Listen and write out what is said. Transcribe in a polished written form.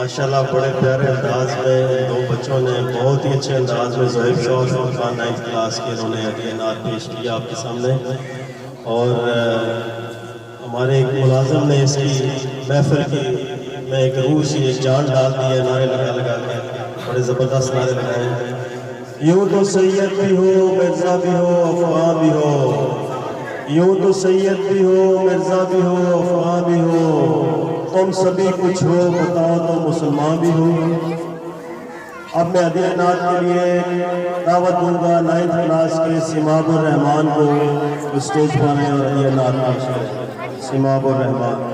ماشاءاللہ بڑے پیارے انداز میں دو بچوں نے بہت ہی اچھے انداز میں زہیب شاہ اور فرقان 9th کلاس کے انہوں نے ہدیہ نعت پیش کیا آپ کے سامنے، اور ہمارے ایک ملازم نے اس کی محفل کی میں ایک روح سی ایک جان ڈال دی ہے، نعرے لگا لگا کے بڑے زبردست نعرے لگائے ہیں۔ یوں تو سید بھی ہو مرزا بھی ہو افغان بھی ہو، یوں تو سید بھی ہو مرزا بھی ہو افغان بھی ہو، تم سبھی کچھ ہو بتاؤ تو مسلمان بھی ہو۔ اب میں ہدیہ نعت کے لیے دعوت دوں گا 9th کلاس کے سماب الرحمان کو، اسٹیج پر آئیں اور ہدیہ نعت پیش کریں۔ سماب الرحمان